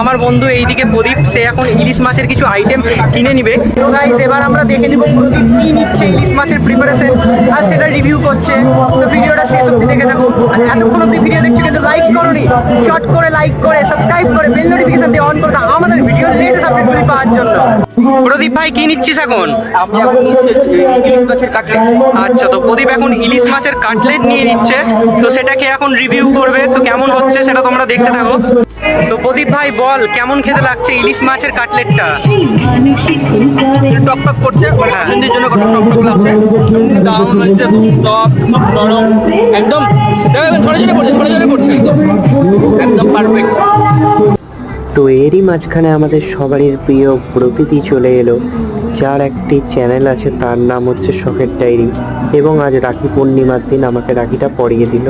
আমার বন্ধু এইদিকে প্রদীপ, সে এখন ইলিশ মাছের কিছু আইটেম কিনে নিবে। তো গাইস এবার আমরা দেখে নিব প্রদীপ কি নিচ্ছে ইলিশ মাছের প্রিপারেশন আর সেটা রিভিউ করছে। তো ভিডিওটা শেষ অবধি দেখে থাকো। আর এতক্ষণ অবধি ভিডিও দেখছো কিন্তু লাইক করোনি, চট করে লাইক করে সাবস্ক্রাইব করে বেল নোটিফিকেশন দিয়ে অন করে দাও আমাদের ভিডিও লেটেস্ট আপডেটগুলি পাওয়ার জন্য। প্রদীপ ভাই কি নিচ্ছিস এখন? আমি এখন নিচ্ছি ইলিশ মাছের কাটলেট। আচ্ছা, তো প্রদীপ এখন ইলিশ মাছের কাটলেট নিয়ে নিচ্ছে, তো সেটাকে এখন রিভিউ করবে। তো কেমন হচ্ছে সেটা তোমরা দেখতে থাকো। তো প্রদীপ ভাই বল, কেমন খেতে লাগছে ইলিশ মাছের কাটলেটটা? টকটক করছে, হিন্দির জন্য কত টকটক লাগছে। দারুণ হচ্ছে, সফট নরম, একদম ছড়ে পড়ছে একদম পারফেক্ট। তো এরই মাঝখানে আমাদের সবারই প্রিয় প্রতীতি চলে এলো, যার একটি চ্যানেল আছে, তার নাম হচ্ছে শখের ডায়েরি, এবং আজ রাখি পূর্ণিমার দিন আমাকে রাখিটা পরিয়ে দিল।